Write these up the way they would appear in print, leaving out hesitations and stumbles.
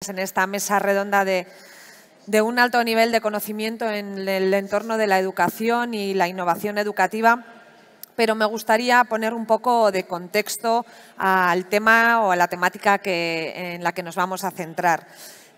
ponentes en esta mesa redonda de un alto nivel de conocimiento en el entorno de la educación y la innovación educativa, pero me gustaría poner un poco de contexto al tema o a la temática en la que nos vamos a centrar.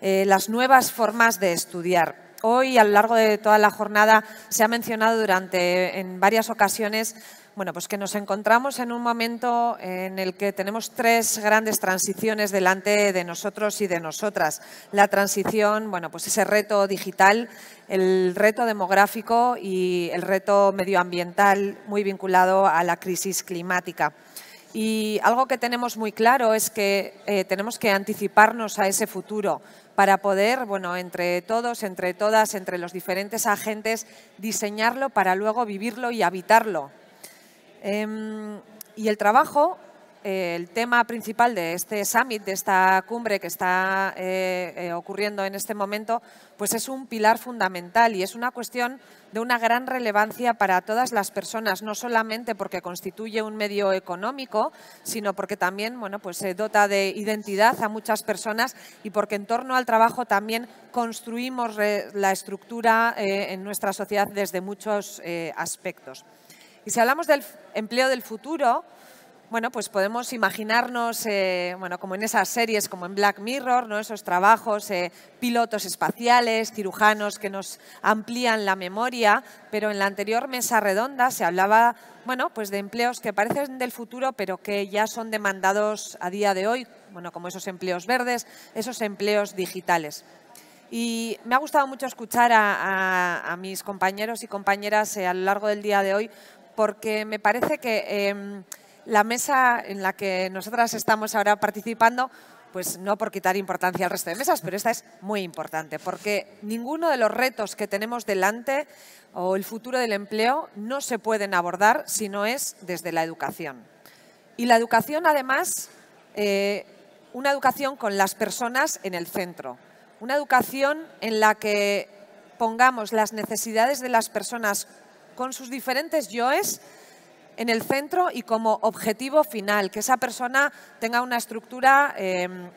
Las nuevas formas de estudiar. Hoy, a lo largo de toda la jornada, se ha mencionado en varias ocasiones pues que nos encontramos en un momento en el que tenemos tres grandes transiciones delante de nosotros y de nosotras. La transición, pues ese reto digital, el reto demográfico y el reto medioambiental muy vinculado a la crisis climática. Y algo que tenemos muy claro es que tenemos que anticiparnos a ese futuro para poder, entre todos, entre todas, entre los diferentes agentes, diseñarlo para luego vivirlo y habitarlo. Y el trabajo, el tema principal de este summit, de esta cumbre que está ocurriendo en este momento, pues es un pilar fundamental y es una cuestión de una gran relevancia para todas las personas, no solamente porque constituye un medio económico, sino porque también se dota de identidad a muchas personas y porque en torno al trabajo también construimos la estructura en nuestra sociedad desde muchos aspectos. Y si hablamos del empleo del futuro, pues podemos imaginarnos, como en esas series como en Black Mirror, ¿no? Esos trabajos, pilotos espaciales, cirujanos que nos amplían la memoria, pero en la anterior mesa redonda se hablaba, pues de empleos que parecen del futuro, pero que ya son demandados a día de hoy, como esos empleos verdes, esos empleos digitales. Y me ha gustado mucho escuchar a mis compañeros y compañeras a lo largo del día de hoy, porque me parece que la mesa en la que nosotras estamos ahora participando, pues no por quitar importancia al resto de mesas, pero esta es muy importante, porque ninguno de los retos que tenemos delante o el futuro del empleo no se pueden abordar si no es desde la educación. Y la educación, además, una educación con las personas en el centro, una educación en la que pongamos las necesidades de las personas con sus diferentes yoes en el centro y como objetivo final, que esa persona tenga una estructura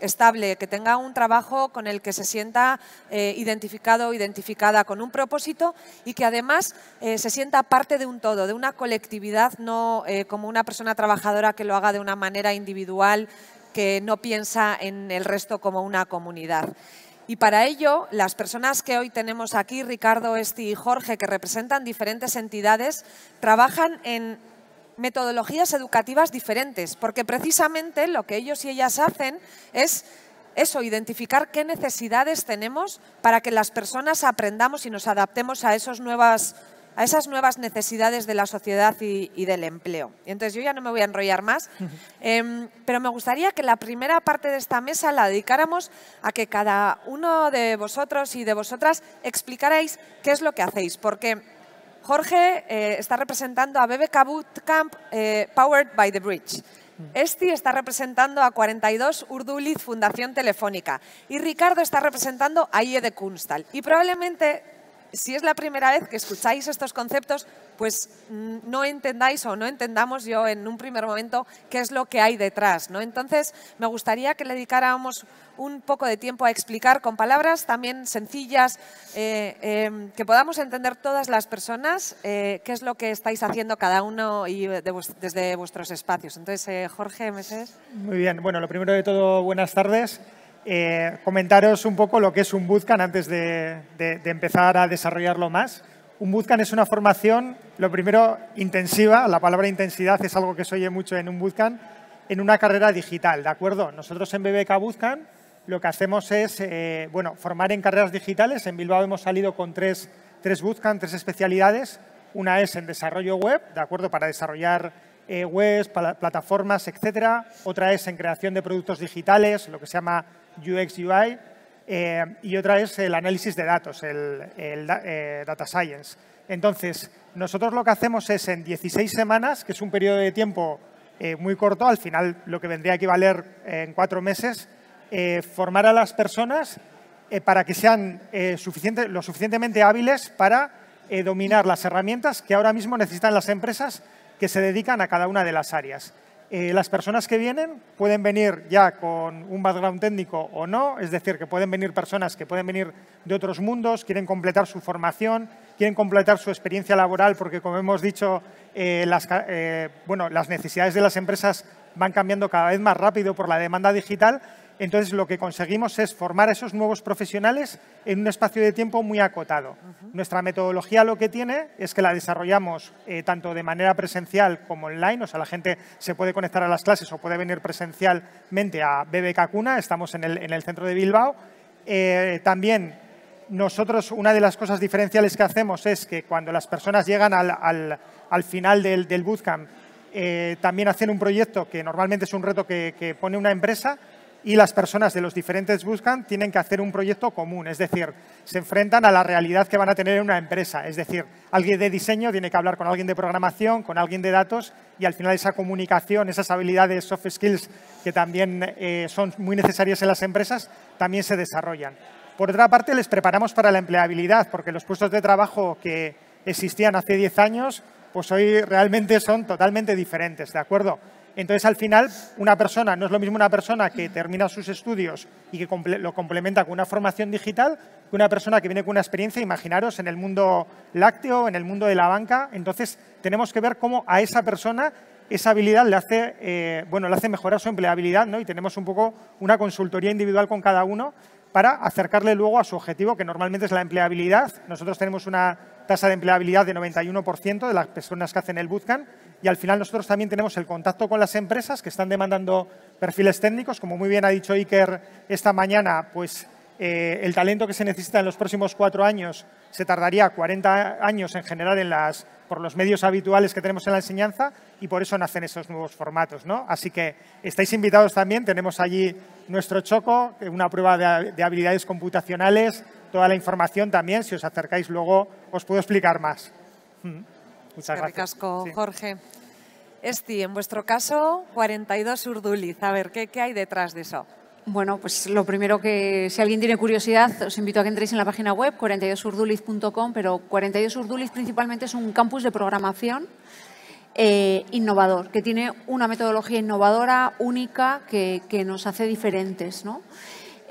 estable, que tenga un trabajo con el que se sienta identificado o identificada con un propósito y que además se sienta parte de un todo, de una colectividad, no como una persona trabajadora que lo haga de una manera individual, que no piensa en el resto como una comunidad. Y para ello, las personas que hoy tenemos aquí, Ricardo, Esti y Jorge, que representan diferentes entidades, trabajan en metodologías educativas diferentes, porque precisamente lo que ellos y ellas hacen es eso, identificar qué necesidades tenemos para que las personas aprendamos y nos adaptemos a esas nuevas necesidades de la sociedad y del empleo. Y entonces yo ya no me voy a enrollar más, pero me gustaría que la primera parte de esta mesa la dedicáramos a que cada uno de vosotros y de vosotras explicarais qué es lo que hacéis, porque Jorge está representando a BBK Bootcamp Powered by the Bridge. Esti está representando a 42 Urduliz Fundación Telefónica y Ricardo está representando a IE de Kunsthal. Y probablemente, si es la primera vez que escucháis estos conceptos, pues no entendáis o no entendamos yo en un primer momento qué es lo que hay detrás, ¿no? Entonces, me gustaría que le dedicáramos un poco de tiempo a explicar con palabras también sencillas, que podamos entender todas las personas qué es lo que estáis haciendo cada uno y desde vuestros espacios. Entonces, Jorge, Meses. Muy bien. Bueno, lo primero de todo, buenas tardes. Comentaros un poco lo que es un bootcamp antes de empezar a desarrollarlo más. Un bootcamp es una formación, lo primero, intensiva. La palabra intensidad es algo que se oye mucho en un bootcamp, en una carrera digital, ¿de acuerdo? Nosotros en BBK Bootcamp lo que hacemos es formar en carreras digitales. En Bilbao hemos salido con tres bootcamp, 3 especialidades. Una es en desarrollo web, ¿de acuerdo? Para desarrollar webs, plataformas, etcétera. Otra es en creación de productos digitales, lo que se llama UX, UI. Y otra es el análisis de datos, el Data Science. Entonces, nosotros lo que hacemos es en 16 semanas, que es un periodo de tiempo muy corto, al final lo que vendría a equivaler en 4 meses, formar a las personas para que sean lo suficientemente hábiles para dominar las herramientas que ahora mismo necesitan las empresas que se dedican a cada una de las áreas. Las personas que vienen pueden venir ya con un background técnico o no, es decir, que pueden venir personas que pueden venir de otros mundos, quieren completar su formación, quieren completar su experiencia laboral, porque como hemos dicho, las necesidades de las empresas van cambiando cada vez más rápido por la demanda digital. Entonces, lo que conseguimos es formar a esos nuevos profesionales en un espacio de tiempo muy acotado. Nuestra metodología lo que tiene es que la desarrollamos tanto de manera presencial como online, o sea, la gente se puede conectar a las clases o puede venir presencialmente a BBK Cuna, estamos en el centro de Bilbao. También nosotros, una de las cosas diferenciales que hacemos es que cuando las personas llegan al final del bootcamp, también hacen un proyecto que normalmente es un reto que pone una empresa, y las personas de los diferentes bootcamp tienen que hacer un proyecto común, es decir, se enfrentan a la realidad que van a tener en una empresa. Es decir, alguien de diseño tiene que hablar con alguien de programación, con alguien de datos, y al final esa comunicación, esas habilidades soft skills que también son muy necesarias en las empresas, también se desarrollan. Por otra parte, les preparamos para la empleabilidad, porque los puestos de trabajo que existían hace 10 años, pues hoy realmente son totalmente diferentes, ¿de acuerdo? Entonces, al final, una persona, no es lo mismo una persona que termina sus estudios y que lo complementa con una formación digital que una persona que viene con una experiencia, imaginaros, en el mundo lácteo, en el mundo de la banca. Entonces, tenemos que ver cómo a esa persona esa habilidad le hace mejorar su empleabilidad, ¿no? Y tenemos un poco una consultoría individual con cada uno para acercarle luego a su objetivo, que normalmente es la empleabilidad. Nosotros tenemos una tasa de empleabilidad de 91% de las personas que hacen el bootcamp, y al final nosotros también tenemos el contacto con las empresas que están demandando perfiles técnicos. Como muy bien ha dicho Iker esta mañana, pues el talento que se necesita en los próximos 4 años se tardaría 40 años en generar por los medios habituales que tenemos en la enseñanza, y por eso nacen esos nuevos formatos, ¿no? Así que estáis invitados también. Tenemos allí nuestro choco, una prueba de habilidades computacionales, toda la información también. Si os acercáis luego os puedo explicar más. Muchas gracias. Ricasco, Jorge. Esti, en vuestro caso, 42 Urduliz. A ver, ¿qué hay detrás de eso? Bueno, pues lo primero que, si alguien tiene curiosidad, os invito a que entréis en la página web 42urduliz.com, pero 42 Urduliz principalmente es un campus de programación innovador, que tiene una metodología innovadora, única, que nos hace diferentes, ¿no?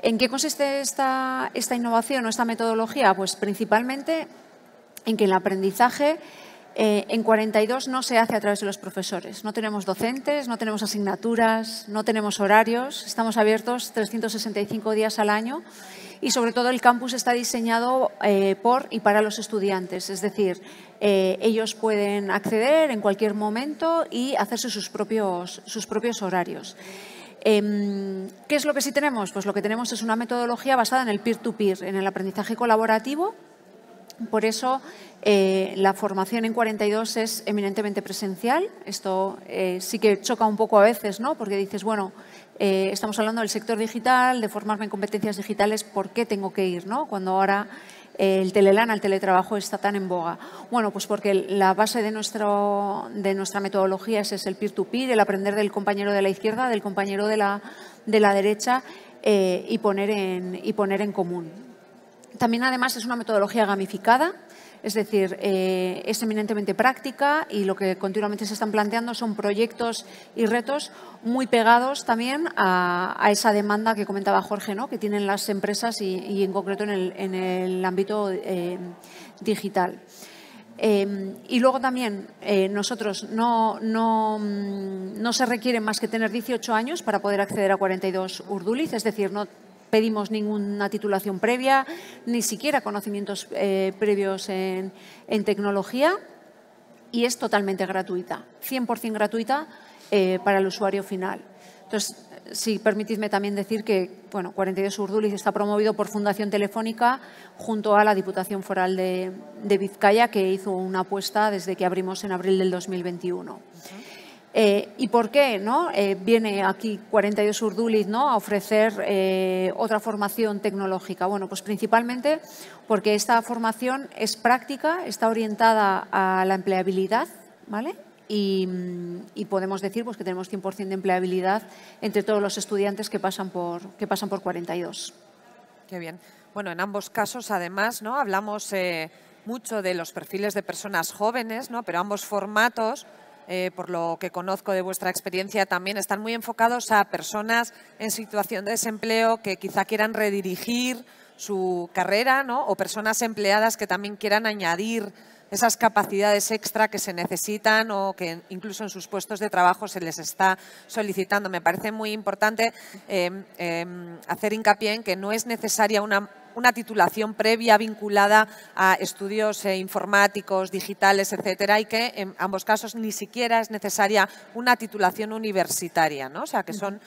¿En qué consiste esta innovación o esta metodología? Pues principalmente en que el aprendizaje en 42 no se hace a través de los profesores. No tenemos docentes, no tenemos asignaturas, no tenemos horarios. Estamos abiertos 365 días al año, y sobre todo el campus está diseñado por y para los estudiantes. Es decir, ellos pueden acceder en cualquier momento y hacerse sus propios horarios. ¿Qué es lo que sí tenemos? Pues lo que tenemos es una metodología basada en el peer-to-peer, en el aprendizaje colaborativo. Por eso, la formación en 42 es eminentemente presencial. Esto sí que choca un poco a veces, ¿no? Porque dices, bueno, estamos hablando del sector digital, de formarme en competencias digitales, ¿por qué tengo que ir, ¿no? Cuando ahora el telelana, el teletrabajo está tan en boga. Bueno, pues porque la base de nuestra metodología es el peer-to-peer, el aprender del compañero de la izquierda, del compañero de la derecha, y poner en común. También, además, es una metodología gamificada, es decir, es eminentemente práctica, y lo que continuamente se están planteando son proyectos y retos muy pegados también a esa demanda que comentaba Jorge, ¿no? Que tienen las empresas y en concreto en el ámbito digital. Y luego también nosotros no se requiere más que tener 18 años para poder acceder a 42 Urduliz, es decir, no pedimos ninguna titulación previa, ni siquiera conocimientos previos en tecnología, y es totalmente gratuita, 100% gratuita para el usuario final. Entonces, sí, permitidme también decir que 42 Urduliz está promovido por Fundación Telefónica junto a la Diputación Foral de Vizcaya, que hizo una apuesta desde que abrimos en abril del 2021. ¿Y por qué, no? Viene aquí 42 Urduliz, ¿no?, a ofrecer otra formación tecnológica. Bueno, pues principalmente porque esta formación es práctica, está orientada a la empleabilidad, ¿vale? Y podemos decir pues que tenemos 100% de empleabilidad entre todos los estudiantes que pasan por 42. Qué bien. Bueno, en ambos casos, además, ¿no?, hablamos mucho de los perfiles de personas jóvenes, ¿no?, pero ambos formatos por lo que conozco de vuestra experiencia también, están muy enfocados a personas en situación de desempleo que quizá quieran redirigir su carrera, ¿no? O personas empleadas que también quieran añadir esas capacidades extra que se necesitan o que incluso en sus puestos de trabajo se les está solicitando. Me parece muy importante hacer hincapié en que no es necesaria una titulación previa vinculada a estudios informáticos, digitales, etcétera, y que en ambos casos ni siquiera es necesaria una titulación universitaria, ¿no? O sea, que son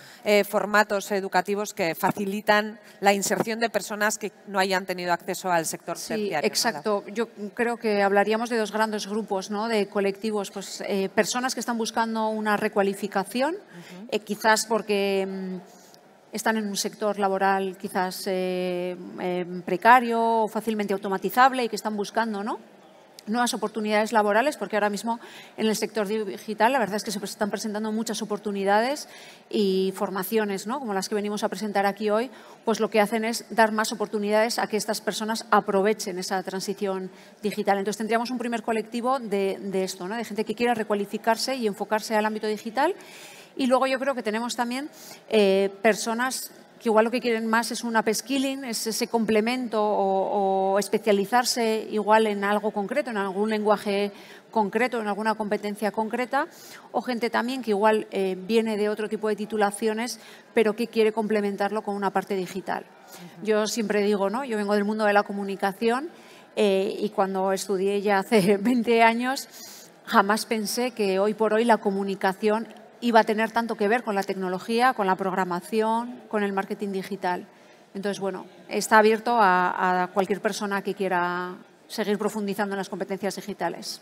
formatos educativos que facilitan la inserción de personas que no hayan tenido acceso al sector terciario. Sí, exacto. ¿No? Yo creo que hablaríamos de dos grandes grupos, ¿no? De colectivos, pues personas que están buscando una recualificación, quizás porque están en un sector laboral quizás precario o fácilmente automatizable y que están buscando, ¿no?, nuevas oportunidades laborales, porque ahora mismo en el sector digital la verdad es que se están presentando muchas oportunidades y formaciones, ¿no?, como las que venimos a presentar aquí hoy, pues lo que hacen es dar más oportunidades a que estas personas aprovechen esa transición digital. Entonces tendríamos un primer colectivo de esto, ¿no?, de gente que quiera recualificarse y enfocarse al ámbito digital. Y luego yo creo que tenemos también personas que igual lo que quieren más es un upskilling, es ese complemento o especializarse igual en algo concreto, en algún lenguaje concreto, en alguna competencia concreta, o gente también que igual viene de otro tipo de titulaciones, pero que quiere complementarlo con una parte digital. Yo siempre digo, ¿no?, yo vengo del mundo de la comunicación y cuando estudié ya hace 20 años, jamás pensé que hoy por hoy la comunicación iba a tener tanto que ver con la tecnología, con la programación, con el marketing digital. Entonces, bueno, está abierto a cualquier persona que quiera seguir profundizando en las competencias digitales.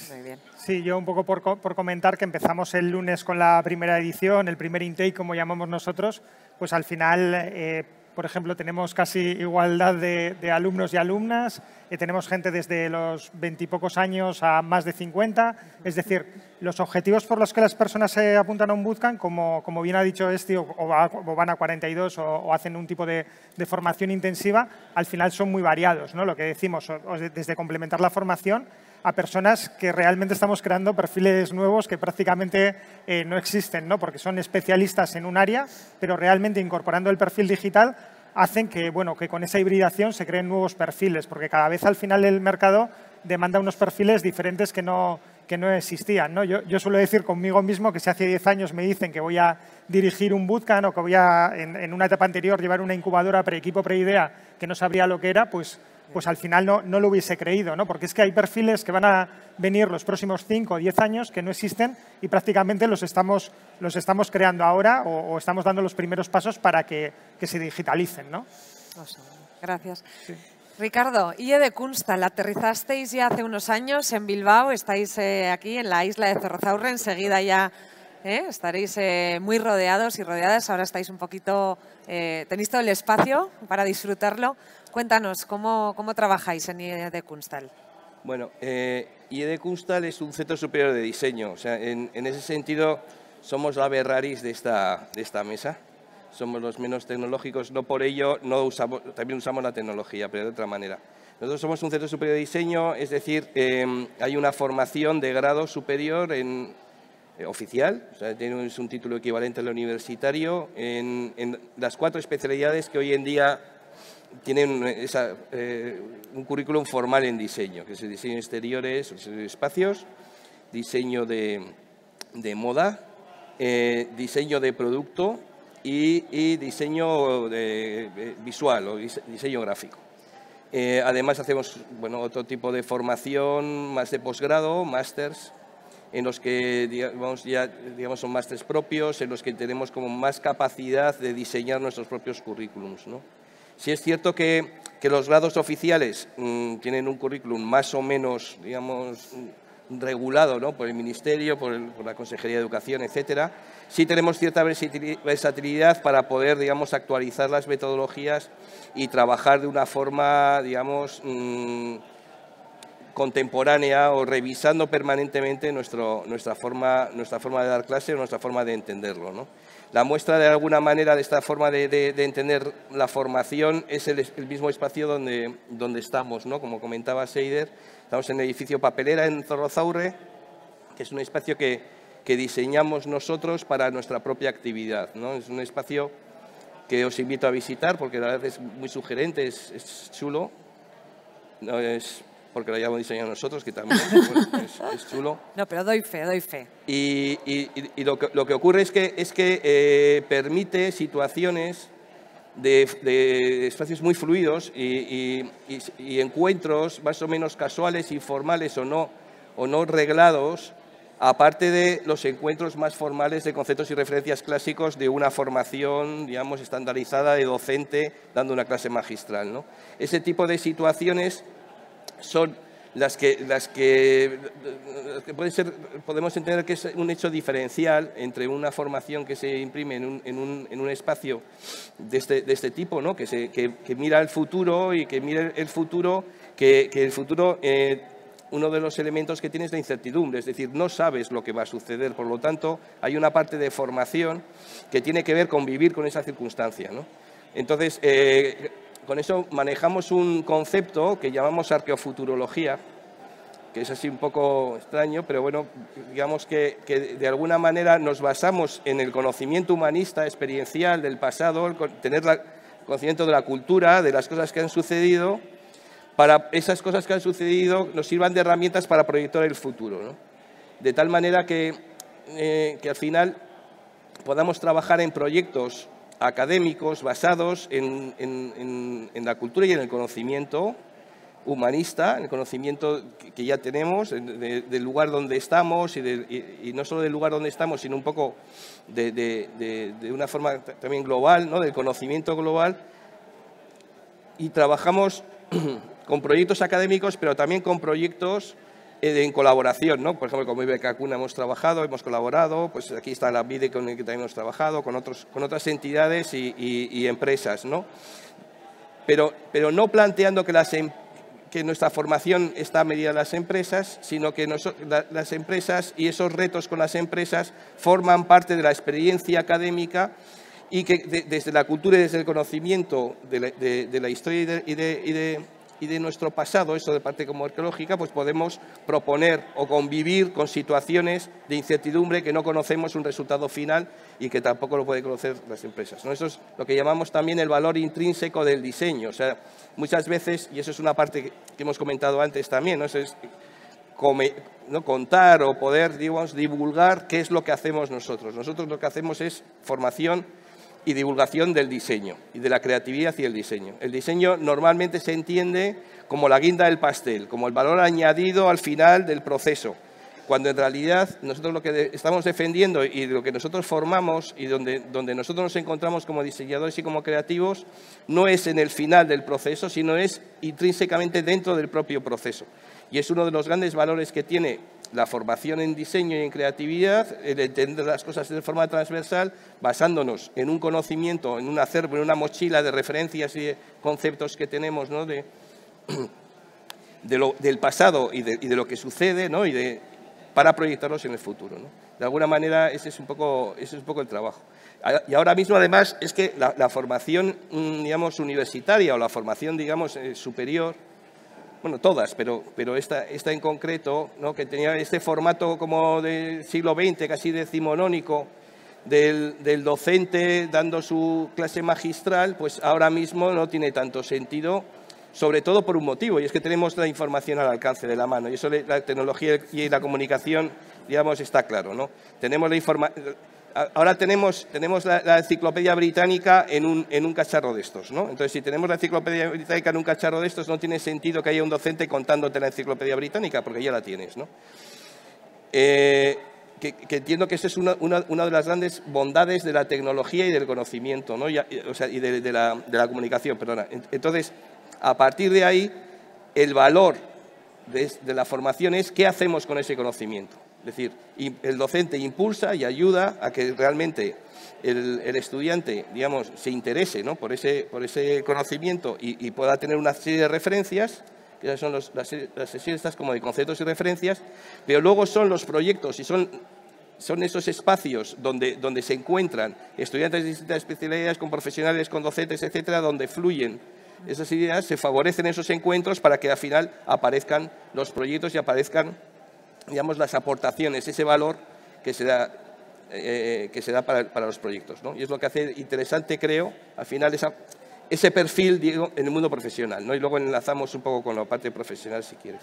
Muy bien. Sí, yo un poco por comentar que empezamos el lunes con la primera edición, el primer intake, como llamamos nosotros, pues al final, por ejemplo, tenemos casi igualdad de alumnos y alumnas, tenemos gente desde los 20 y pocos años a más de 50, es decir, los objetivos por los que las personas se apuntan a un bootcamp, como bien ha dicho o van a 42 o hacen un tipo de formación intensiva, al final son muy variados, ¿no? Lo que decimos, desde complementar la formación a personas que realmente estamos creando perfiles nuevos que prácticamente no existen, ¿no?, porque son especialistas en un área, pero realmente incorporando el perfil digital hacen que, bueno, que con esa hibridación se creen nuevos perfiles, porque cada vez al final el mercado demanda unos perfiles diferentes que no existían, ¿no? Yo suelo decir conmigo mismo que si hace 10 años me dicen que voy a dirigir un bootcamp o que voy a, en una etapa anterior, llevar una incubadora pre-equipo, pre-idea, que no sabría lo que era, pues al final no lo hubiese creído, ¿no? Porque es que hay perfiles que van a venir los próximos 5 o 10 años que no existen y prácticamente los estamos creando ahora o estamos dando los primeros pasos para que se digitalicen, ¿no? Gracias. Sí. Ricardo, IE de Kunstal, aterrizasteis ya hace unos años en Bilbao, estáis aquí en la isla de Zorrozaurre, enseguida ya estaréis muy rodeados y rodeadas, ahora estáis un poquito, tenéis todo el espacio para disfrutarlo. Cuéntanos, ¿cómo trabajáis en IE de Kunstal? Bueno, IE de Kunstal es un centro superior de diseño, o sea, en ese sentido somos la Ferraris de esta mesa. Somos los menos tecnológicos, no por ello también usamos la tecnología, pero de otra manera. Nosotros somos un centro superior de diseño, es decir, hay una formación de grado superior oficial, o sea, es un título equivalente al universitario, en las 4 especialidades que hoy en día tienen un currículum formal en diseño, que es el diseño de exteriores, diseño de espacios, diseño de moda, diseño de producto, y diseño visual o diseño gráfico. Además hacemos otro tipo de formación más de posgrado, másters, en los que digamos son másters propios, en los que tenemos como más capacidad de diseñar nuestros propios currículums, ¿no? Sí es cierto que los grados oficiales tienen un currículum más o menos, digamos, regulado, ¿no?, por el Ministerio, por la Consejería de Educación, etcétera. Sí tenemos cierta versatilidad para poder, digamos, actualizar las metodologías y trabajar de una forma, digamos, contemporánea o revisando permanentemente nuestra forma de dar clase o nuestra forma de entenderlo, ¿no? La muestra, de alguna manera, de esta forma de entender la formación es el mismo espacio donde estamos, ¿no? Como comentaba Seider, estamos en el edificio Papelera, en Zorrozaurre, que es un espacio que diseñamos nosotros para nuestra propia actividad, ¿no? Es un espacio que os invito a visitar porque la verdad es muy sugerente, es chulo. No es porque lo hayamos diseñado nosotros, que también es chulo. No, pero doy fe, doy fe. Y lo que ocurre es que permite situaciones de espacios muy fluidos y encuentros más o menos casuales, informales o no reglados, aparte de los encuentros más formales de conceptos y referencias clásicos de una formación, digamos, estandarizada de docente dando una clase magistral, ¿no? Ese tipo de situaciones son las que podemos entender que es un hecho diferencial entre una formación que se imprime en un espacio de este tipo, ¿no? que mira el futuro y que mira el futuro, que el futuro, uno de los elementos que tiene es la incertidumbre, es decir, no sabes lo que va a suceder, por lo tanto, hay una parte de formación que tiene que ver con vivir con esa circunstancia, ¿no? Entonces, con eso manejamos un concepto que llamamos arqueofuturología, que es así un poco extraño, pero bueno, digamos que de alguna manera nos basamos en el conocimiento humanista, experiencial del pasado, tener conocimiento de la cultura, de las cosas que han sucedido, para esas cosas que han sucedido nos sirvan de herramientas para proyectar el futuro, ¿no? De tal manera que al final podamos trabajar en proyectos académicos basados en la cultura y en el conocimiento humanista, el conocimiento que ya tenemos del lugar donde estamos y no solo del lugar donde estamos, sino un poco de una forma también global, ¿no? Del conocimiento global, y trabajamos con proyectos académicos, pero también con proyectos en colaboración, ¿no? Por ejemplo, con IBK Cuna hemos colaborado, pues aquí está la VIDE con el que también hemos trabajado, con otras entidades y empresas, ¿no? Pero no planteando que nuestra formación está medida en las empresas, sino que las empresas y esos retos con las empresas forman parte de la experiencia académica y que desde la cultura y desde el conocimiento de la historia y de nuestro pasado, eso de parte como arqueológica, pues podemos proponer o convivir con situaciones de incertidumbre que no conocemos un resultado final y que tampoco lo pueden conocer las empresas, ¿no? Eso es lo que llamamos también el valor intrínseco del diseño. O sea, muchas veces, y eso es una parte que hemos comentado antes también, ¿no? Eso es contar o poder, digamos, divulgar qué es lo que hacemos nosotros. Nosotros lo que hacemos es formación y divulgación del diseño y de la creatividad y el diseño. El diseño normalmente se entiende como la guinda del pastel, como el valor añadido al final del proceso, cuando en realidad nosotros lo que estamos defendiendo y lo que nosotros formamos y donde nosotros nos encontramos como diseñadores y como creativos no es en el final del proceso, sino es intrínsecamente dentro del propio proceso. Y es uno de los grandes valores que tiene la formación en diseño y en creatividad, el entender las cosas de forma transversal, basándonos en un conocimiento, en un acervo, en una mochila de referencias y de conceptos que tenemos, ¿no? del pasado y de lo que sucede, ¿no? Para proyectarlos en el futuro, ¿no? De alguna manera ese es un poco el trabajo. Y ahora mismo, además, es que la formación, digamos, universitaria o la formación, digamos, superior, bueno, todas, pero esta en concreto, ¿no? Que tenía este formato como del siglo XX, casi decimonónico, del docente dando su clase magistral, pues ahora mismo no tiene tanto sentido, sobre todo por un motivo, y es que tenemos la información al alcance de la mano, y eso la tecnología y la comunicación, digamos, está claro, ¿no? Tenemos la información. Ahora tenemos la enciclopedia británica en un cacharro de estos, ¿no? Entonces, si tenemos la enciclopedia británica en un cacharro de estos, no tiene sentido que haya un docente contándote la enciclopedia británica, porque ya la tienes, ¿no? Que entiendo que esa es una de las grandes bondades de la tecnología y del conocimiento, ¿no? Y de la comunicación, perdona. Entonces, a partir de ahí, el valor de la formación es qué hacemos con ese conocimiento. Es decir, el docente impulsa y ayuda a que realmente el estudiante, digamos, se interese, ¿no? por ese conocimiento y pueda tener una serie de referencias, que son las sesiones estas como de conceptos y referencias, pero luego son los proyectos y son esos espacios donde se encuentran estudiantes de distintas especialidades con profesionales, con docentes, etcétera, donde fluyen esas ideas, se favorecen esos encuentros para que al final aparezcan los proyectos y aparezcan digamos, las aportaciones, ese valor que se da para los proyectos, ¿no? Y es lo que hace interesante, creo, al final ese perfil, digo, en el mundo profesional, ¿no? Y luego enlazamos un poco con la parte profesional, si quieres.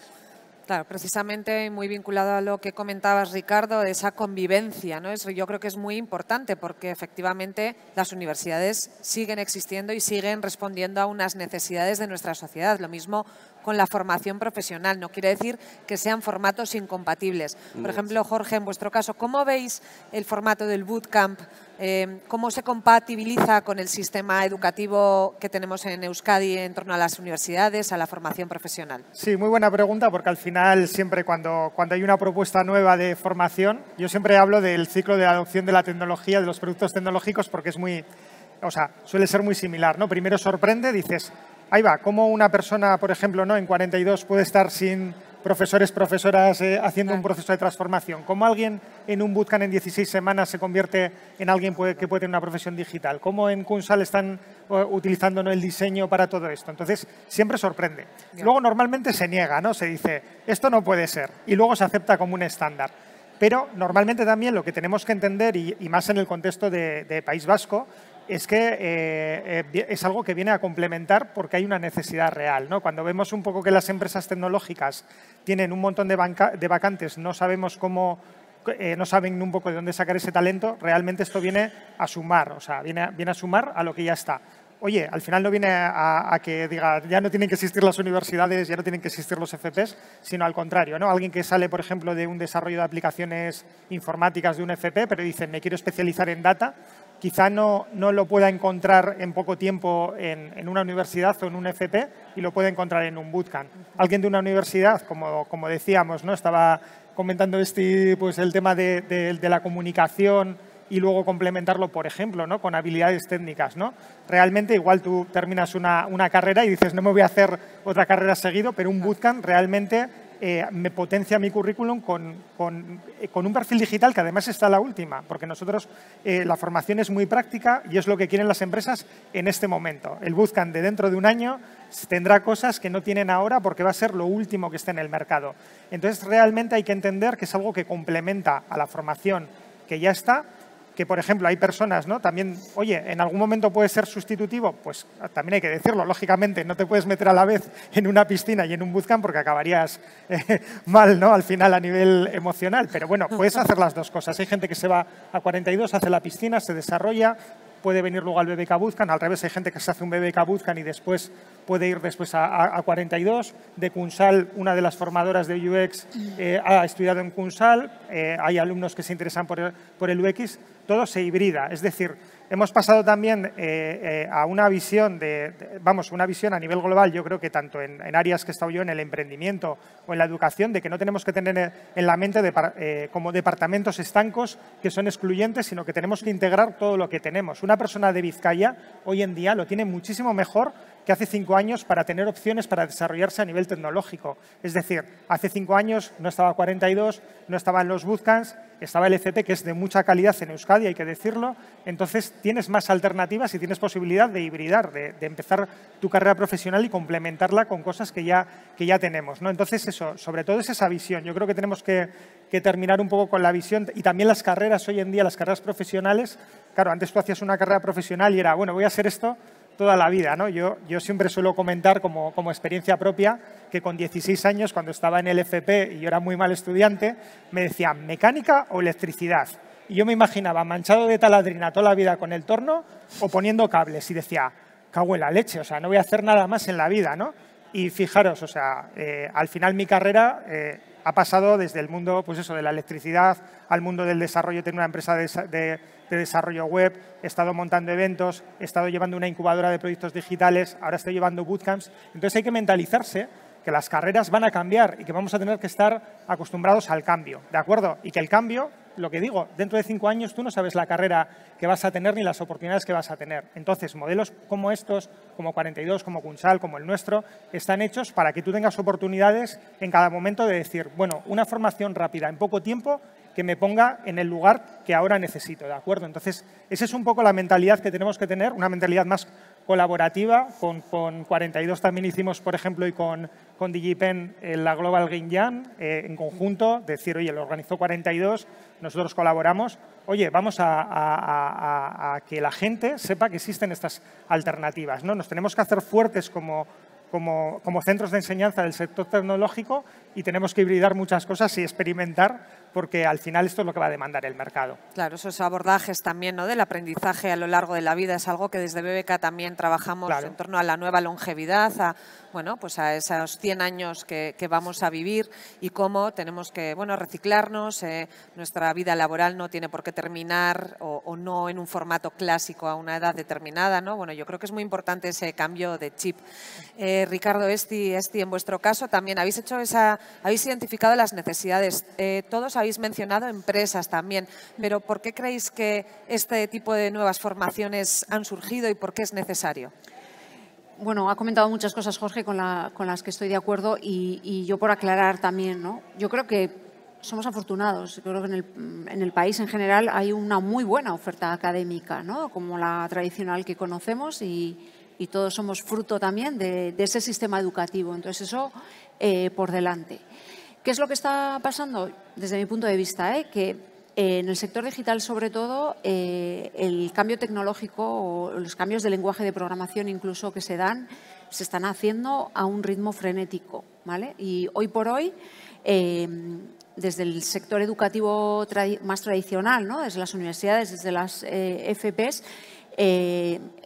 Claro, precisamente muy vinculado a lo que comentabas, Ricardo, de esa convivencia, ¿no? Yo creo que es muy importante porque efectivamente las universidades siguen existiendo y siguen respondiendo a unas necesidades de nuestra sociedad. Lo mismo con la formación profesional. No quiere decir que sean formatos incompatibles. Por ejemplo, Jorge, en vuestro caso, ¿cómo veis el formato del bootcamp? ¿Cómo se compatibiliza con el sistema educativo que tenemos en Euskadi en torno a las universidades, a la formación profesional? Sí, muy buena pregunta, porque al final siempre cuando hay una propuesta nueva de formación, yo siempre hablo del ciclo de adopción de la tecnología, de los productos tecnológicos, porque es suele ser muy similar, ¿no? Primero sorprende, dices, ahí va, ¿cómo una persona, por ejemplo, ¿no? en 42 puede estar sin profesores, profesoras haciendo un proceso de transformación? ¿Cómo alguien en un bootcamp en 16 semanas se convierte en alguien que puede tener una profesión digital? ¿Cómo en Kunsal están utilizando, ¿no? el diseño para todo esto? Entonces, siempre sorprende. Luego, normalmente se niega, ¿no? Se dice, esto no puede ser, y luego se acepta como un estándar. Pero normalmente también lo que tenemos que entender, y más en el contexto de País Vasco, es que es algo que viene a complementar porque hay una necesidad real, ¿no? Cuando vemos un poco que las empresas tecnológicas tienen un montón de vacantes, no sabemos cómo, no saben un poco de dónde sacar ese talento, realmente esto viene a sumar, o sea, viene a sumar a lo que ya está. Oye, al final no viene a que diga, ya no tienen que existir las universidades, ya no tienen que existir los FPs, sino al contrario, ¿no? Alguien que sale, por ejemplo, de un desarrollo de aplicaciones informáticas de un FP, pero dice, me quiero especializar en data, quizá no lo pueda encontrar en poco tiempo en una universidad o en un FP y lo puede encontrar en un bootcamp. Alguien de una universidad, como decíamos, ¿no? Estaba comentando pues el tema de la comunicación y luego complementarlo, por ejemplo, ¿no? con habilidades técnicas, ¿no? Realmente igual tú terminas una carrera y dices, no me voy a hacer otra carrera seguido, pero un bootcamp realmente me potencia mi currículum con un perfil digital que además está a la última, porque nosotros la formación es muy práctica y es lo que quieren las empresas en este momento. El bootcamp de dentro de un año tendrá cosas que no tienen ahora porque va a ser lo último que esté en el mercado. Entonces, realmente hay que entender que es algo que complementa a la formación que ya está, que, por ejemplo, hay personas, ¿no? También, oye, ¿en algún momento puede ser sustitutivo? Pues también hay que decirlo, lógicamente, no te puedes meter a la vez en una piscina y en un bootcamp porque acabarías mal, ¿no? Al final, a nivel emocional. Pero bueno, puedes hacer las dos cosas. Hay gente que se va a 42, hace la piscina, se desarrolla, puede venir luego al BBK Bootcamp. Al revés, hay gente que se hace un BBK Bootcamp y después puede ir después a 42. De Kunsal, una de las formadoras de UX ha estudiado en Kunsal. Hay alumnos que se interesan por el UX. Todo se hibrida. Es decir, hemos pasado también a una visión una visión a nivel global, yo creo que tanto en áreas que he estado yo, en el emprendimiento o en la educación, de que no tenemos que tener en la mente como departamentos estancos que son excluyentes, sino que tenemos que integrar todo lo que tenemos. Una persona de Vizcaya hoy en día lo tiene muchísimo mejor que hace 5 años para tener opciones para desarrollarse a nivel tecnológico. Es decir, hace 5 años no estaba 42, no estaban los bootcamps, estaba el FP, que es de mucha calidad en Euskadi, hay que decirlo. Entonces, tienes más alternativas y tienes posibilidad de hibridar, de empezar tu carrera profesional y complementarla con cosas que ya tenemos, ¿no? Entonces, eso, sobre todo es esa visión. Yo creo que tenemos que terminar un poco con la visión y también las carreras hoy en día, las carreras profesionales. Claro, antes tú hacías una carrera profesional y era, bueno, voy a hacer esto toda la vida, ¿no? Yo siempre suelo comentar como experiencia propia que con 16 años, cuando estaba en el FP y yo era muy mal estudiante, me decían mecánica o electricidad. Y yo me imaginaba manchado de taladrina toda la vida con el torno o poniendo cables y decía, cago en la leche, o sea, no voy a hacer nada más en la vida, ¿no? Y fijaros, o sea, al final mi carrera ha pasado desde el mundo, pues eso, de la electricidad al mundo del desarrollo. Tengo una empresa de desarrollo web, he estado montando eventos, he estado llevando una incubadora de proyectos digitales, ahora estoy llevando bootcamps. Entonces hay que mentalizarse que las carreras van a cambiar y que vamos a tener que estar acostumbrados al cambio, ¿de acuerdo? Y que el cambio, lo que digo, dentro de 5 años tú no sabes la carrera que vas a tener ni las oportunidades que vas a tener. Entonces, modelos como estos, como 42, como Kunsal, como el nuestro, están hechos para que tú tengas oportunidades en cada momento de decir, bueno, una formación rápida en poco tiempo que me ponga en el lugar que ahora necesito, ¿de acuerdo? Entonces, esa es un poco la mentalidad que tenemos que tener, una mentalidad más colaborativa. Con 42 también hicimos, por ejemplo, y con DigiPen la Global Game Jam en conjunto, decir, oye, lo organizó 42, nosotros colaboramos. Oye, vamos a que la gente sepa que existen estas alternativas, ¿no? Nos tenemos que hacer fuertes como centros de enseñanza del sector tecnológico y tenemos que hibridar muchas cosas y experimentar, porque al final esto es lo que va a demandar el mercado. Claro, esos abordajes también, ¿no?, del aprendizaje a lo largo de la vida es algo que desde BBK también trabajamos en torno a la nueva longevidad, bueno, pues a esos 100 años que vamos a vivir y cómo tenemos que, bueno, reciclarnos. Nuestra vida laboral no tiene por qué terminar o no en un formato clásico a una edad determinada, ¿no? Bueno, yo creo que es muy importante ese cambio de chip. Ricardo, Esti, en vuestro caso también habéis identificado las necesidades. Todos habéis mencionado empresas también, pero ¿por qué creéis que este tipo de nuevas formaciones han surgido y por qué es necesario? Bueno, ha comentado muchas cosas, Jorge, con las que estoy de acuerdo y yo por aclarar también, ¿no? Yo creo que somos afortunados. Yo creo que en el país en general hay una muy buena oferta académica, ¿no?, como la tradicional que conocemos y todos somos fruto también de ese sistema educativo. Entonces, eso por delante. ¿Qué es lo que está pasando? Desde mi punto de vista, que en el sector digital, sobre todo, el cambio tecnológico o los cambios de lenguaje de programación incluso que se están haciendo a un ritmo frenético, ¿vale? Y hoy por hoy, desde el sector educativo más tradicional, ¿no?, desde las universidades, desde las FPs,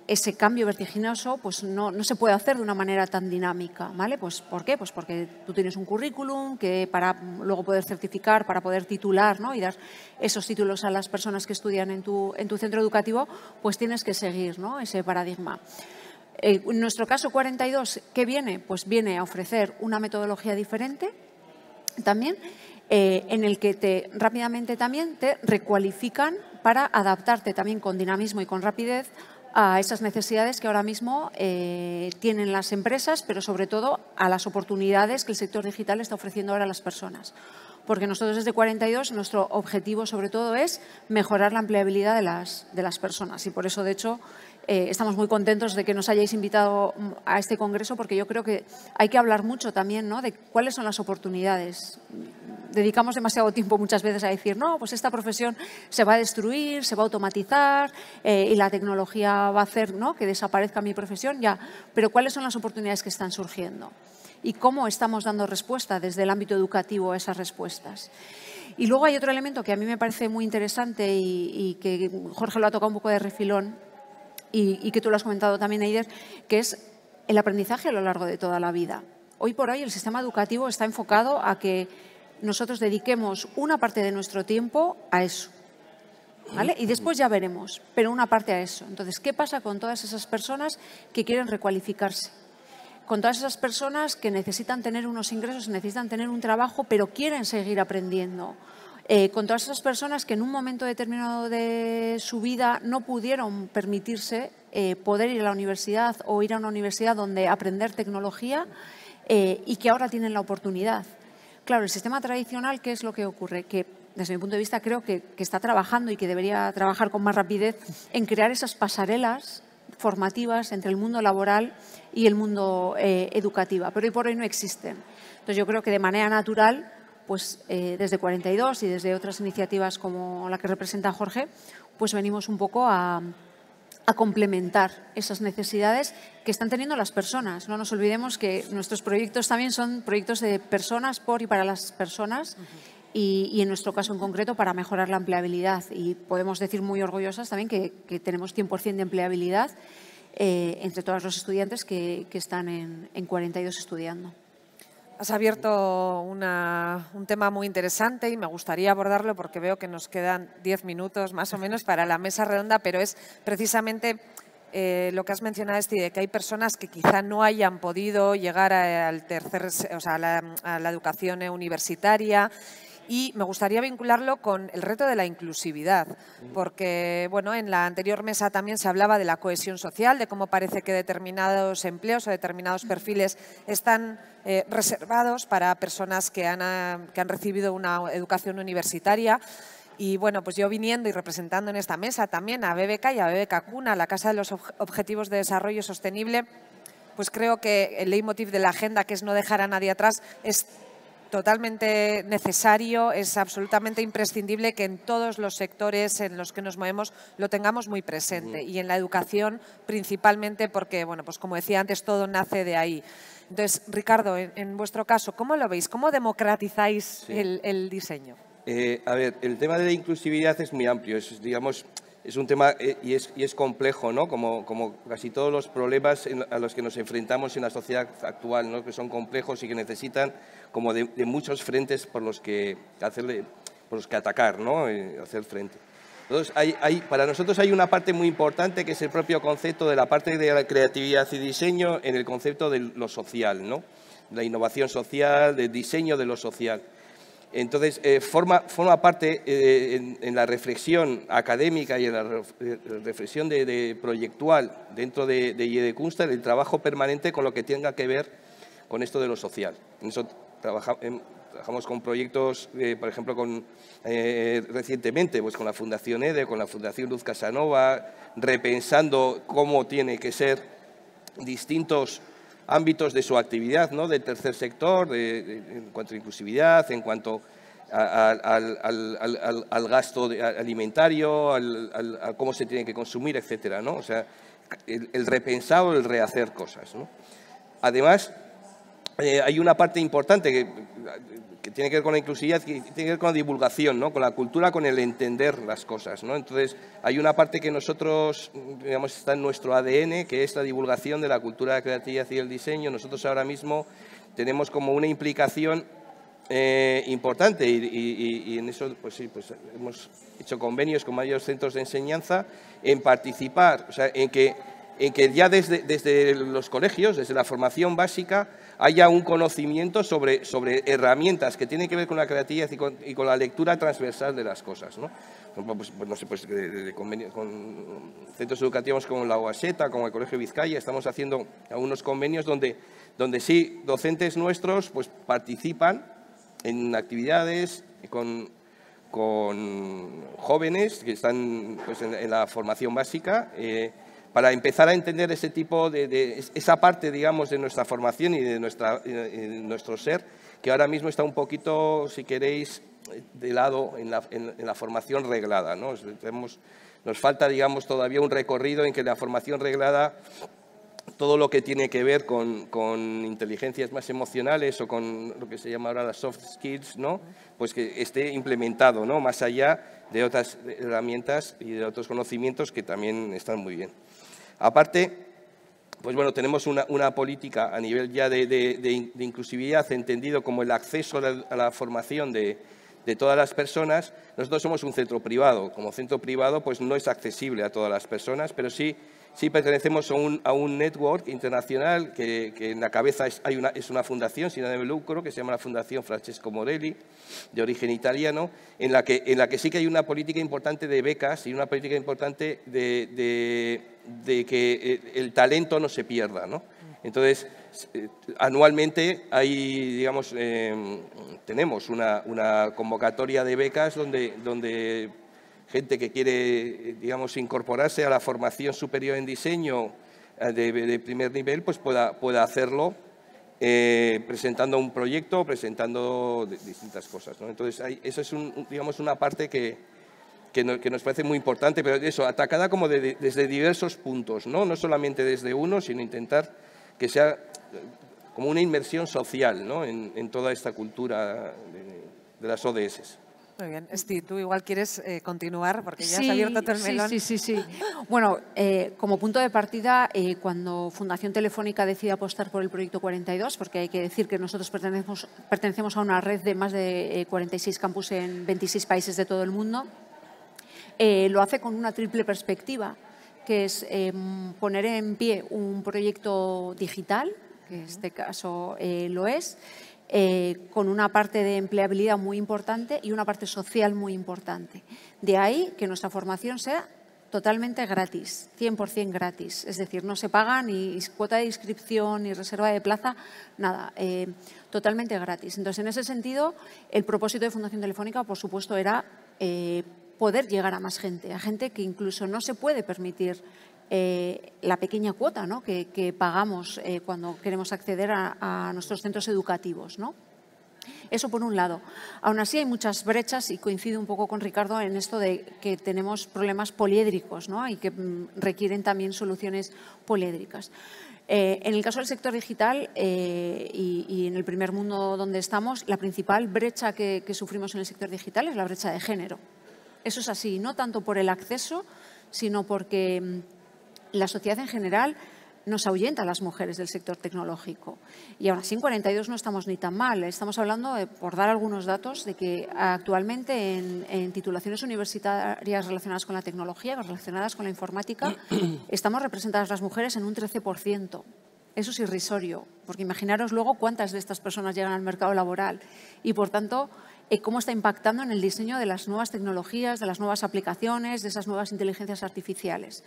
ese cambio vertiginoso pues no se puede hacer de una manera tan dinámica, ¿vale? Pues, ¿por qué? Pues porque tú tienes un currículum que para luego poder certificar, para poder titular, ¿no?, y dar esos títulos a las personas que estudian en tu centro educativo, pues tienes que seguir, ¿no?, ese paradigma. En nuestro caso 42, ¿qué viene? Pues viene a ofrecer una metodología diferente también, en el que rápidamente también te recualifican para adaptarte también con dinamismo y con rapidez a esas necesidades que ahora mismo tienen las empresas, pero sobre todo a las oportunidades que el sector digital está ofreciendo ahora a las personas. Porque nosotros desde 42 nuestro objetivo sobre todo es mejorar la empleabilidad de las personas y por eso, de hecho, estamos muy contentos de que nos hayáis invitado a este congreso, porque yo creo que hay que hablar mucho también, ¿no?, de cuáles son las oportunidades. Dedicamos demasiado tiempo muchas veces a decir, no, pues esta profesión se va a destruir, se va a automatizar y la tecnología va a hacer, ¿no?, que desaparezca mi profesión, ya. Pero ¿cuáles son las oportunidades que están surgiendo? Y cómo estamos dando respuesta desde el ámbito educativo a esas respuestas. Y luego hay otro elemento que a mí me parece muy interesante y que Jorge lo ha tocado un poco de refilón y que tú lo has comentado también, Eider, que es el aprendizaje a lo largo de toda la vida. Hoy por hoy el sistema educativo está enfocado a que nosotros dediquemos una parte de nuestro tiempo a eso, ¿vale? Y después ya veremos, pero una parte a eso. Entonces, ¿qué pasa con todas esas personas que quieren recualificarse? Con todas esas personas que necesitan tener unos ingresos, necesitan tener un trabajo, pero quieren seguir aprendiendo. Con todas esas personas que en un momento determinado de su vida no pudieron permitirse poder ir a la universidad o ir a una universidad donde aprender tecnología y que ahora tienen la oportunidad. Claro, el sistema tradicional, ¿qué es lo que ocurre? Que desde mi punto de vista creo que está trabajando y que debería trabajar con más rapidez en crear esas pasarelas formativas entre el mundo laboral y el mundo educativo, pero hoy por hoy no existen. Entonces yo creo que de manera natural, pues desde 42 y desde otras iniciativas como la que representa Jorge, pues venimos un poco a complementar esas necesidades que están teniendo las personas. No nos olvidemos que nuestros proyectos también son proyectos de personas por y para las personas y en nuestro caso en concreto para mejorar la empleabilidad. Y podemos decir muy orgullosas también que tenemos 100% de empleabilidad entre todos los estudiantes que están en 42 estudiando. Has abierto un tema muy interesante y me gustaría abordarlo porque veo que nos quedan 10 minutos más o menos para la mesa redonda, pero es precisamente lo que has mencionado, de que hay personas que quizá no hayan podido llegar a la educación universitaria. Y me gustaría vincularlo con el reto de la inclusividad, porque bueno, en la anterior mesa también se hablaba de la cohesión social, de cómo parece que determinados empleos o determinados perfiles están reservados para personas que han recibido una educación universitaria. Y bueno, pues yo viniendo y representando en esta mesa también a BBK y a BBK Cuna, la Casa de los Objetivos de Desarrollo Sostenible, pues creo que el leitmotiv de la agenda, que es no dejar a nadie atrás, es totalmente necesario, es absolutamente imprescindible que en todos los sectores en los que nos movemos lo tengamos muy presente y en la educación principalmente porque, bueno, pues como decía antes, todo nace de ahí. Entonces, Ricardo, en vuestro caso, ¿cómo lo veis? ¿Cómo democratizáis el diseño? A ver, el tema de la inclusividad es muy amplio, digamos, es un tema y es complejo, ¿no? Como casi todos los problemas a los que nos enfrentamos en la sociedad actual, ¿no? Que son complejos y que necesitan como de muchos frentes por los que atacar, ¿no? Hacer frente. Entonces, para nosotros hay una parte muy importante que es el propio concepto de la parte de la creatividad y diseño en el concepto de lo social, ¿no? La innovación social, del diseño de lo social. Entonces, forma parte en la reflexión académica y en la reflexión proyectual dentro de IED-Kunstal el trabajo permanente con lo que tenga que ver con esto de lo social. En eso trabajamos con proyectos, por ejemplo, recientemente pues con la Fundación EDE, con la Fundación Luz Casanova, repensando cómo tiene que ser distintos ámbitos de su actividad, ¿no? Del tercer sector, en cuanto a inclusividad, en cuanto al gasto alimentario, a cómo se tiene que consumir, etcétera, ¿no? O sea, el repensar o el rehacer cosas, ¿no? Además, hay una parte importante que tiene que ver con la inclusividad, que tiene que ver con la divulgación, ¿no? Con la cultura, con el entender las cosas, ¿no? Entonces, hay una parte que nosotros, digamos, está en nuestro ADN, que es la divulgación de la cultura, la creatividad y el diseño. Nosotros ahora mismo tenemos como una implicación importante y en eso pues sí, pues hemos hecho convenios con varios centros de enseñanza en participar, o sea, en que ya desde los colegios, desde la formación básica, haya un conocimiento sobre herramientas que tienen que ver con la creatividad y con la lectura transversal de las cosas, ¿no? Pues no sé, pues con centros educativos como la Oaseta, como el Colegio Vizcaya, estamos haciendo algunos convenios donde sí, docentes nuestros pues participan en actividades con jóvenes que están pues, en la formación básica, para empezar a entender ese tipo esa parte, digamos, de nuestra formación y de nuestro ser, que ahora mismo está un poquito, si queréis, de lado en la formación reglada, ¿no? Nos falta, digamos, todavía un recorrido en que la formación reglada, todo lo que tiene que ver con inteligencias más emocionales o con lo que se llama ahora las soft skills, ¿no? Pues que esté implementado, ¿no? Más allá de otras herramientas y de otros conocimientos que también están muy bien. Aparte, pues bueno, tenemos una política a nivel ya de inclusividad, entendido como el acceso a la formación de todas las personas. Nosotros somos un centro privado. Como centro privado, pues no es accesible a todas las personas, pero sí pertenecemos a un network internacional que en la cabeza es una fundación sin ánimo de lucro que se llama la Fundación Francesco Morelli, de origen italiano, en la que sí que hay una política importante de becas y una política importante de que el talento no se pierda, ¿no? Entonces, anualmente tenemos una convocatoria de becas donde gente que quiere, digamos, incorporarse a la formación superior en diseño de primer nivel, pues pueda hacerlo presentando un proyecto, presentando distintas cosas, ¿no? Entonces, eso es, digamos, una parte que nos parece muy importante, pero eso, atacada como desde diversos puntos, ¿no? No solamente desde uno, sino intentar que sea como una inmersión social, ¿no? en toda esta cultura de las ODS. Muy bien. Esti, tú igual quieres continuar porque ya has abierto todo el melón. Sí. Bueno, como punto de partida, cuando Fundación Telefónica decide apostar por el proyecto 42, porque hay que decir que nosotros pertenecemos a una red de más de 46 campus en 26 países de todo el mundo, lo hace con una triple perspectiva, que es poner en pie un proyecto digital, que en este caso lo es, con una parte de empleabilidad muy importante y una parte social muy importante. De ahí que nuestra formación sea totalmente gratis, 100% gratis. Es decir, no se paga ni cuota de inscripción ni reserva de plaza, nada, totalmente gratis. Entonces, en ese sentido, el propósito de Fundación Telefónica, por supuesto, era poder llegar a más gente, a gente que incluso no se puede permitir la pequeña cuota, ¿no?, que pagamos cuando queremos acceder a nuestros centros educativos, ¿no? Eso por un lado. Aún así hay muchas brechas y coincido un poco con Ricardo en esto de que tenemos problemas poliédricos, ¿no?, y que requieren también soluciones poliédricas. En el caso del sector digital y en el primer mundo donde estamos, la principal brecha que sufrimos en el sector digital es la brecha de género. Eso es así, no tanto por el acceso, sino porque la sociedad en general nos ahuyenta a las mujeres del sector tecnológico. Y aún así en 42 no estamos ni tan mal. Estamos hablando, por dar algunos datos, de que actualmente en titulaciones universitarias relacionadas con la tecnología, relacionadas con la informática, estamos representadas las mujeres en un 13%. Eso es irrisorio, porque imaginaros luego cuántas de estas personas llegan al mercado laboral y, por tanto, cómo está impactando en el diseño de las nuevas tecnologías, de las nuevas aplicaciones, de esas nuevas inteligencias artificiales.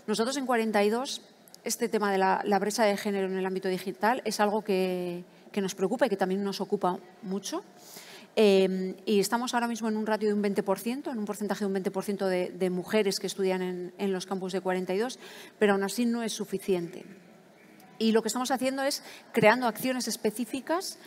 Nosotros en 42, este tema de la brecha de género en el ámbito digital es algo que nos preocupa y que también nos ocupa mucho. Y estamos ahora mismo en un ratio de un 20%, en un porcentaje de un 20% de mujeres que estudian en los campus de 42, pero aún así no es suficiente. Y lo que estamos haciendo es creando acciones específicas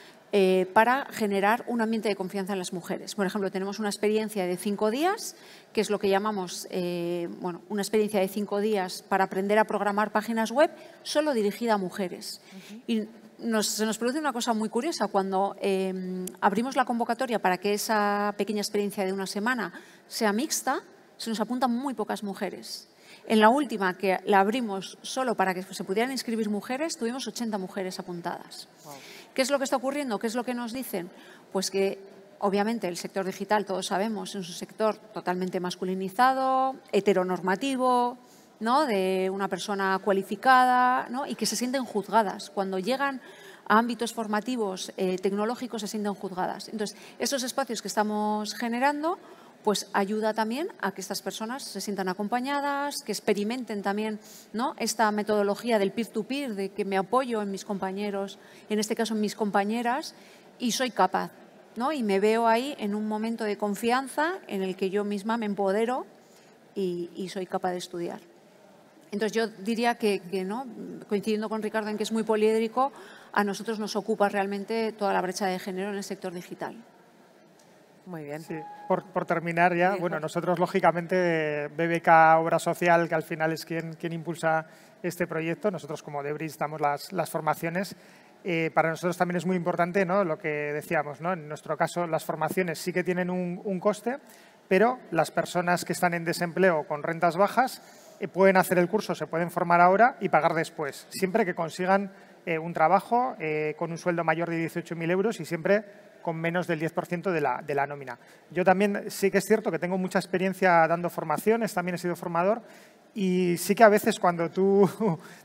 para generar un ambiente de confianza en las mujeres. Por ejemplo, tenemos una experiencia de 5 días, que es lo que llamamos una experiencia de 5 días para aprender a programar páginas web, solo dirigida a mujeres. Y se nos produce una cosa muy curiosa. Cuando abrimos la convocatoria para que esa pequeña experiencia de una semana sea mixta, se nos apuntan muy pocas mujeres. En la última, que la abrimos solo para que se pudieran inscribir mujeres, tuvimos 80 mujeres apuntadas. Wow. ¿Qué es lo que está ocurriendo? ¿Qué es lo que nos dicen? Pues que, obviamente, el sector digital, todos sabemos, es un sector totalmente masculinizado, heteronormativo, ¿no?, de una persona cualificada, ¿no?, y que se sienten juzgadas. Cuando llegan a ámbitos formativos tecnológicos se sienten juzgadas. Entonces, esos espacios que estamos generando pues ayuda también a que estas personas se sientan acompañadas, que experimenten también, ¿no?, esta metodología del peer-to-peer, de que me apoyo en mis compañeros, en este caso en mis compañeras, y soy capaz, ¿no?, y me veo ahí en un momento de confianza en el que yo misma me empodero y soy capaz de estudiar. Entonces yo diría que ¿no?, coincidiendo con Ricardo en que es muy poliédrico, a nosotros nos ocupa realmente toda la brecha de género en el sector digital. Muy bien. Sí, por terminar ya, bueno, nosotros lógicamente BBK Obra Social, que al final es quien impulsa este proyecto, nosotros como Debris damos las formaciones. Para nosotros también es muy importante, ¿no?, lo que decíamos, ¿no?, en nuestro caso las formaciones sí que tienen un coste, pero las personas que están en desempleo con rentas bajas pueden hacer el curso, se pueden formar ahora y pagar después, siempre que consigan un trabajo con un sueldo mayor de 18.000 euros y siempre con menos del 10% de la nómina. Yo también sí que es cierto que tengo mucha experiencia dando formaciones, también he sido formador y sí que a veces cuando tú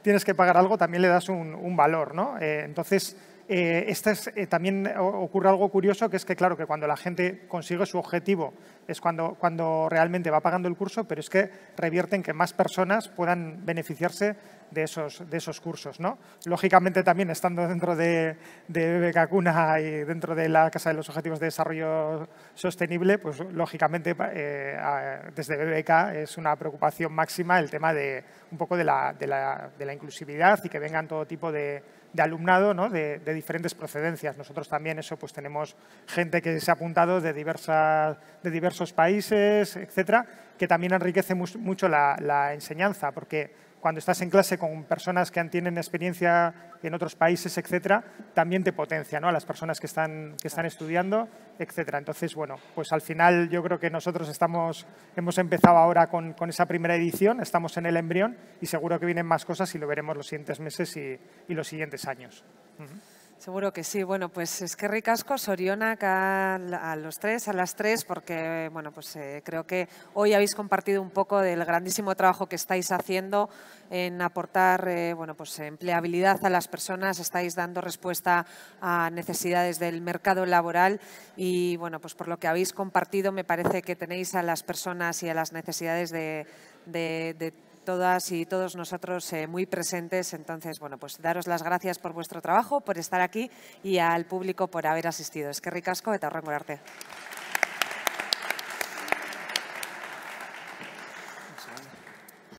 tienes que pagar algo también le das un valor, ¿no? Entonces, también ocurre algo curioso, que es que, claro, que cuando la gente consigue su objetivo es cuando realmente va pagando el curso, pero es que revierten que más personas puedan beneficiarse de esos cursos, ¿no? Lógicamente, también estando dentro de BBK Cuna y dentro de la Casa de los Objetivos de Desarrollo Sostenible, pues lógicamente desde BBK es una preocupación máxima el tema de un poco de la inclusividad y que vengan todo tipo de alumnado, ¿no?, de diferentes procedencias. Nosotros también eso, pues tenemos gente que se ha apuntado de diversos países, etcétera, que también enriquece mucho la enseñanza, porque cuando estás en clase con personas que tienen experiencia en otros países, etcétera, también te potencia, ¿no?, a las personas que están estudiando, etcétera. Entonces, bueno, pues al final yo creo que nosotros hemos empezado ahora con esa primera edición, estamos en el embrión y seguro que vienen más cosas y lo veremos los siguientes meses y los siguientes años. Seguro que sí. Bueno, pues eskerrik asko, zorionak a los tres, a las tres, porque bueno, pues creo que hoy habéis compartido un poco del grandísimo trabajo que estáis haciendo en aportar bueno, pues empleabilidad a las personas, estáis dando respuesta a necesidades del mercado laboral y bueno, pues por lo que habéis compartido me parece que tenéis a las personas y a las necesidades de todas y todos nosotros muy presentes. Entonces, bueno, pues daros las gracias por vuestro trabajo, por estar aquí y al público por haber asistido. Eskerrik asko eta hurrengo arte.